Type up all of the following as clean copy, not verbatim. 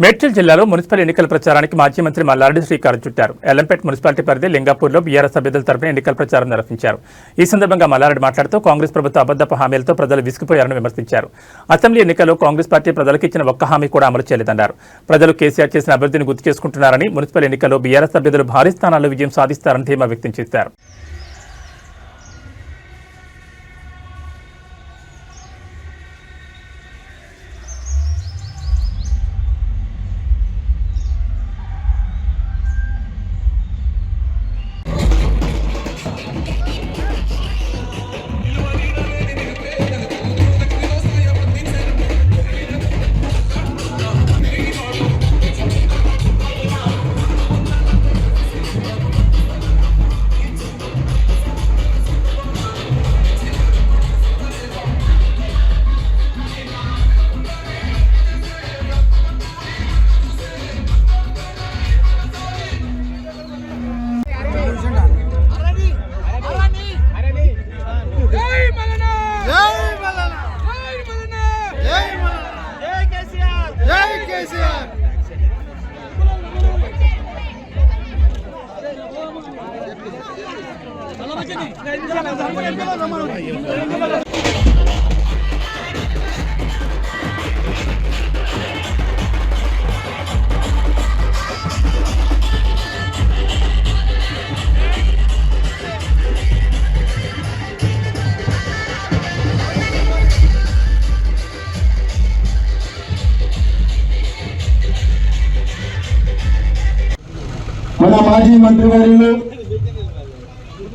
మేడ్చల్ జిల్లాలో మున్సిపల్ ఎన్నికల ప్రచారానికి మాజీ మంత్రి మల్లారెడ్డి శ్రీకారం చుట్టారు. ఎల్లంపేట మున్సిపాలిటీ పరిధి లింగాపూర్లో బీఆర్ఎస్ అభ్యర్థుల తరపున ఎన్నికల ప్రచారం నిర్వహించారు. ఈ సందర్భంగా మల్లారెడ్డి మాట్లాడుతూ కాంగ్రెస్ ప్రభుత్వ అబద్ధపు హామీలతో ప్రజలు విసిగిపోయారని విమర్శించారు. అసెంబ్లీ ఎన్నికల్లో కాంగ్రెస్ పార్టీ ప్రజలకు ఇచ్చిన ఒక్క హామీ కూడా అమలు చేయలేదన్నారు. ప్రజలు కేసీఆర్ చేసిన అభివృద్ధిని గుర్తు చేసుకుంటున్నారని, మున్సిపల్ ఎన్నికల్లో బీఆర్ఎస్ అభ్యర్థులు భారీ స్థానాల్లో విజయం సాధిస్తారని ధీమా వ్యక్తం చేశారు. మన మాజీ మంత్రివర్యులు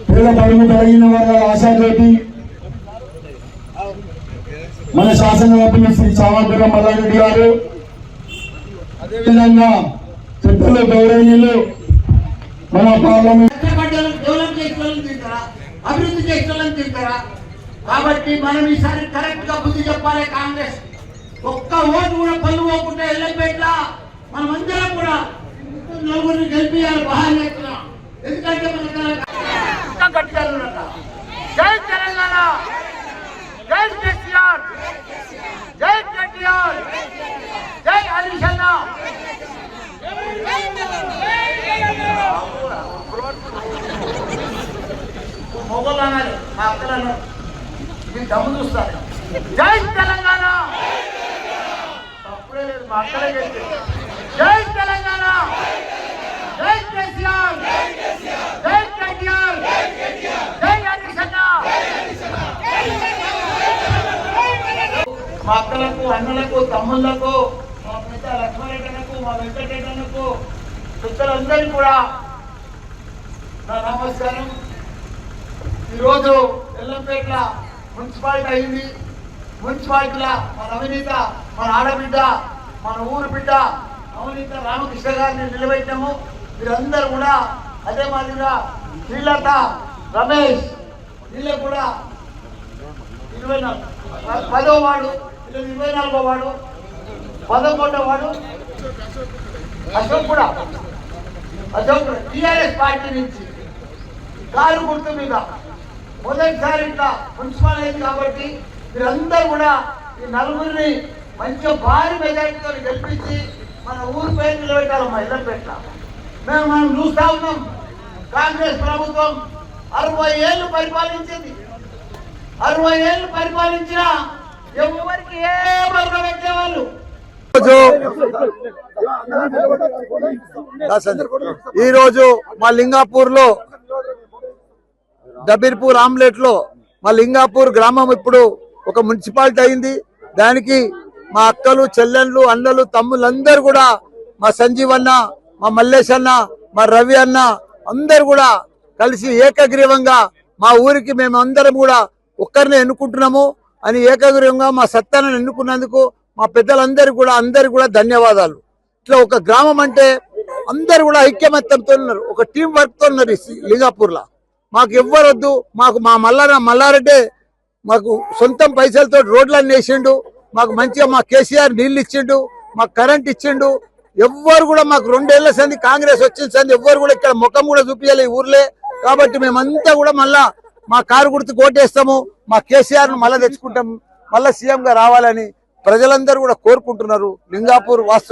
పేద పడుగు కలిగిన వారి ఆశాతోటి మన శాసనసభ్యులు శ్రీ చామకూర మల్లారెడ్డి గారు, అదేవిధంగా చట్టంలో గౌరవనీయులు మన పార్లమెంట్ అభివృద్ధి చేయాలని తింటారా. కాబట్టి మనం ఈసారి కరెక్ట్ గా బుద్ధి చెప్పాలి. కాంగ్రెస్ ఒక్క ఓటు కూడా పళ్ళు పోకుండా ఎల్లబెట్లా మనమందరం కూడా నలుగురిని గెలిపియాలి. బహాలు ఎత్తున్నాం, ఎందుకంటే మన కట్టారు. జై తెలంగాణ, జై కేసీఆర్, జై కేటీఆర్, జై హరీష్ అన్న. మొగలు అన్నారు, మా అక్కలను మీరు దమ్ము చూస్తారు. జై తెలంగాణ, తప్పుడే లేదు, మా అక్కలే గెలిచి. జై తెలంగాణ, జై కేసీఆర్, జై కేటీఆర్, జై హరీష్ అన్న. మా అక్కలకు, అన్నలకు, తమ్ముళ్లకు, మా పెద్ద లక్ష్మరెడ్డలకు, మా వెంకటరెడ్డలకు, పెద్దలందరికీ కూడా నా నమస్కారం. ఈరోజు ఎల్లంపేట మున్సిపాలిటీ అయింది. మున్సిపాలిటీలో మన అవినీత, మన ఆడబిడ్డ, మన ఊరు బిడ్డ అవినీత రామకృష్ణ గారిని నిలబెట్టాము. మీరందరూ కూడా అదే మాదిరిగా శ్రీలత, రమేష్ వీళ్ళకు కూడా 10వ వార్డు, 24వ వార్డు, 11వ వార్డు అశోక్ కూడా టీఆర్ఎస్ పార్టీ నుంచి కారు గుర్తు మీద మొదటిసారి ఇట్లా మున్సిపల్ అయింది. కాబట్టి మీరందరూ కూడా ఈ నలుగురిని మంచిగా భారీ మెజారిటీతో గెలిపించి మన ఊరి పేరు నిలబెట్టాలమ్మా. ఎల్లంపేట మనం చూస్తా ఉన్నాం. కాంగ్రెస్ ప్రభుత్వం 60 ఏళ్ళు పరిపాలించింది. 60 ఏళ్ళు పరిపాలించిన ఎవరికి ఏ వర్గం పెట్టేవాళ్ళు. ఈరోజు మా లింగాపూర్ లో దబీర్పూర్ ఆమ్లెట్ లో మా లింగాపూర్ గ్రామం ఇప్పుడు ఒక మున్సిపాలిటీ అయింది. దానికి మా అక్కలు, చెల్లెళ్ళు, అన్నలు, తమ్ముళ్ళందరూ కూడా, మా సంజీవ్ అన్న, మా మల్లేష్ అన్న, మా రవి అన్న అందరు కూడా కలిసి ఏకగ్రీవంగా మా ఊరికి మేము అందరం కూడా ఒక్కరిని ఎన్నుకుంటున్నాము అని ఏకగ్రీవంగా మా సత్తాన్ని ఎన్నుకున్నందుకు మా పెద్దలందరికీ కూడా అందరికి కూడా ధన్యవాదాలు. ఇట్లా ఒక గ్రామం అంటే అందరు కూడా ఐక్యమత్యంతో ఉన్నారు, ఒక టీం వర్క్ తో ఉన్నారు. లింగాపూర్ లో మాకు ఎవ్వరొద్దు, మాకు మా మల్లారెడ్డి మాకు సొంతం పైసలతో రోడ్లన్నీ వేసిండు, మాకు మంచిగా మా కేసీఆర్ నీళ్లు ఇచ్చిండు, మాకు కరెంట్ ఇచ్చిండు. ఎవ్వరు కూడా మాకు 2 ఏళ్ల సంది కాంగ్రెస్ వచ్చిన సంది ఎవ్వరు కూడా ఇక్కడ ముఖం కూడా చూపించాలి ఈ ఊర్లే. కాబట్టి మేమంతా కూడా మళ్ళా మా కారు గుర్తు కోటేస్తాము, మా కేసీఆర్ ను మళ్ళా తెచ్చుకుంటాం, మళ్ళా సీఎం గా రావాలని ప్రజలందరూ కూడా కోరుకుంటున్నారు. లింగాపూర్ వాస్తవం